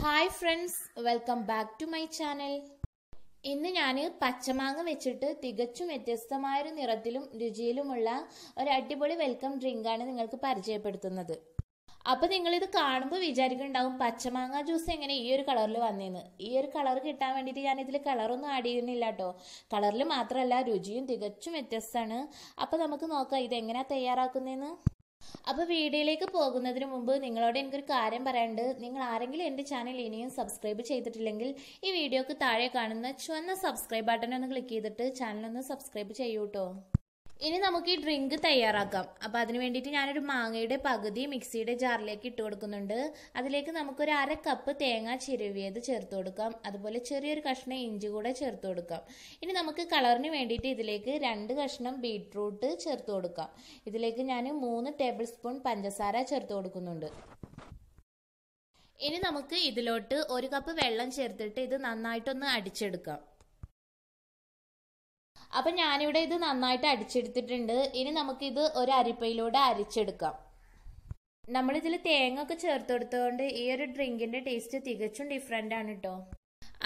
Hi friends, welcome back to my channel. ഇന്ന് ഞാൻ പച്ചമാങ്ങ വെച്ചിട്ട് തികച്ചും വ്യത്യസ്തമായൊരു നിറത്തിലും രുചിയിലുമുള്ള ഒരു അടിപൊളി വെൽക്കം ഡ്രിങ്കാണ് നിങ്ങൾക്ക് പരിചയപ്പെടുത്തുന്നത്. അപ്പോൾ നിങ്ങളിത് കാണുമ്പോൾ വിചാരിക്കുന്നുണ്ടാവും പച്ചമാങ്ങ ജ്യൂസ് എങ്ങനെ ഈ ഒരു കളറിൽ വന്നേന്ന്. ഈ ഒരു കളർ കിട്ടാൻ വേണ്ടിയിട്ട് ഞാൻ ഇതിൽ കളറൊന്നും ആഡ് ചെയ്യുന്നില്ല കേട്ടോ. കളറിൽ മാത്രമല്ല രുചിയും തികച്ചും വ്യത്യസ്തമാണ്. അപ്പോൾ നമുക്ക് നോക്കാം ഇതെങ്ങനെയാണ് തയ്യാറാക്കുന്നതെന്ന്. അപ്പോൾ വീഡിയോയിലേക്ക് പോകുന്നതിന് മുമ്പ് നിങ്ങളോട് എനിക്കൊരു കാര്യം പറയാനുണ്ട്. നിങ്ങൾ ആരെങ്കിലും എൻ്റെ ചാനൽ ഇനിയും സബ്സ്ക്രൈബ് ചെയ്തിട്ടില്ലെങ്കിൽ ഈ വീഡിയോക്ക് താഴെ കാണുന്ന ചുവന്ന സബ്സ്ക്രൈബ് ബട്ടൺ ഒന്ന് ക്ലിക്ക് ചെയ്തിട്ട് ചാനലൊന്ന് സബ്സ്ക്രൈബ് ചെയ്യൂ കേട്ടോ. ഇനി നമുക്ക് ഈ ഡ്രിങ്ക് തയ്യാറാക്കാം. അപ്പോൾ അതിന് വേണ്ടിയിട്ട് ഞാനൊരു മാങ്ങയുടെ പകുതി മിക്സിയുടെ ജാറിലേക്ക് ഇട്ട് കൊടുക്കുന്നുണ്ട്. അതിലേക്ക് നമുക്കൊരു 1/2 കപ്പ് തേങ്ങ ചിരവിയത് ചേർത്ത് കൊടുക്കാം. അതുപോലെ ചെറിയൊരു കഷ്ണം ഇഞ്ചി കൂടെ ചേർത്ത് കൊടുക്കാം. ഇനി നമുക്ക് കളറിന് വേണ്ടിയിട്ട് ഇതിലേക്ക് 2 കഷ്ണം ബീട്രൂട്ട് ചേർത്ത് കൊടുക്കാം. ഇതിലേക്ക് ഞാൻ 3 ടേബിൾ സ്പൂൺ പഞ്ചസാര ചേർത്ത് കൊടുക്കുന്നുണ്ട്. ഇനി നമുക്ക് ഇതിലോട്ട് 1 കപ്പ് വെള്ളം ചേർത്തിട്ട് ഇത് നന്നായിട്ടൊന്ന് അടിച്ചെടുക്കാം. അപ്പം ഞാനിവിടെ ഇത് നന്നായിട്ട് അടിച്ചെടുത്തിട്ടുണ്ട്. ഇനി നമുക്കിത് ഒരു അരിപ്പയിലൂടെ അരിച്ചെടുക്കാം. നമ്മളിതിൽ തേങ്ങ ഒക്കെ ചേർത്ത് കൊടുത്തതുകൊണ്ട് ഈ ഒരു ഡ്രിങ്കിന്റെ ടേസ്റ്റ് തികച്ചും ഡിഫറെൻ്റ് ആണ് കേട്ടോ.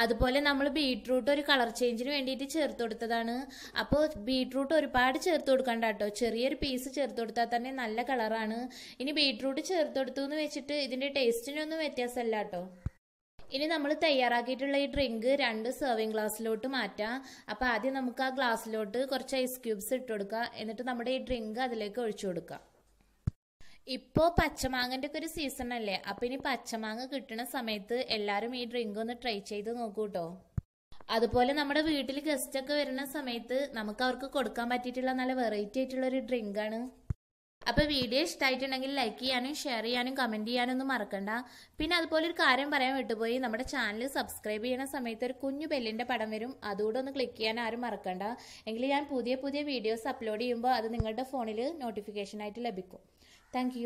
അതുപോലെ നമ്മൾ ബീട്രൂട്ട് ഒരു കളർ ചേഞ്ചിന് വേണ്ടിയിട്ട് ചേർത്ത് കൊടുത്തതാണ്. അപ്പോൾ ബീട്രൂട്ട് ഒരുപാട് ചേർത്ത് കൊടുക്കണ്ട കേട്ടോ. ചെറിയൊരു പീസ് ചേർത്ത് കൊടുത്താൽ തന്നെ നല്ല കളറാണ്. ഇനി ബീട്രൂട്ട് ചേർത്ത് കൊടുത്തു എന്ന് വെച്ചിട്ട് ഇതിന്റെ ടേസ്റ്റിനൊന്നും വ്യത്യാസമല്ല കേട്ടോ. ഇനി നമ്മൾ തയ്യാറാക്കിയിട്ടുള്ള ഈ ഡ്രിങ്ക് 2 സെർവിങ് ഗ്ലാസ്സിലോട്ട് മാറ്റാം. അപ്പോൾ ആദ്യം നമുക്ക് ആ ഗ്ലാസ്സിലോട്ട് കുറച്ച് ഐസ് ക്യൂബ്സ് ഇട്ട് കൊടുക്കുക. എന്നിട്ട് നമ്മുടെ ഈ ഡ്രിങ്ക് അതിലേക്ക് ഒഴിച്ചു കൊടുക്കുക. ഇപ്പോൾ പച്ചമാങ്ങൻ്റെ ഒക്കെ ഒരു സീസൺ അല്ലേ. അപ്പോൾ ഇനി പച്ചമാങ്ങ കിട്ടുന്ന സമയത്ത് എല്ലാവരും ഈ ഡ്രിങ്ക് ഒന്ന് ട്രൈ ചെയ്ത് നോക്കൂ കേട്ടോ. അതുപോലെ നമ്മുടെ വീട്ടിൽ ഗസ്റ്റ് ഒക്കെ വരുന്ന സമയത്ത് നമുക്ക് അവർക്ക് കൊടുക്കാൻ പറ്റിയിട്ടുള്ള നല്ല വെറൈറ്റി ആയിട്ടുള്ള ഒരു ഡ്രിങ്കാണ്. അപ്പോൾ വീഡിയോ ഇഷ്ടമായിട്ടുണ്ടെങ്കിൽ ലൈക്ക് ചെയ്യാനും ഷെയർ ചെയ്യാനും കമൻറ്റ് ചെയ്യാനൊന്നും മറക്കണ്ട. പിന്നെ അതുപോലെ ഒരു കാര്യം പറയാൻ വിട്ടുപോയി, നമ്മുടെ ചാനൽ സബ്സ്ക്രൈബ് ചെയ്യുന്ന സമയത്ത് ഒരു കുഞ്ഞു ബെല്ലിൻ്റെ പടം വരും. അതുകൂടെ ഒന്ന് ക്ലിക്ക് ചെയ്യാൻ ആരും മറക്കണ്ട. എങ്കിൽ ഞാൻ പുതിയ വീഡിയോസ് അപ്ലോഡ് ചെയ്യുമ്പോൾ അത് നിങ്ങളുടെ ഫോണിൽ നോട്ടിഫിക്കേഷനായിട്ട് ലഭിക്കും. താങ്ക്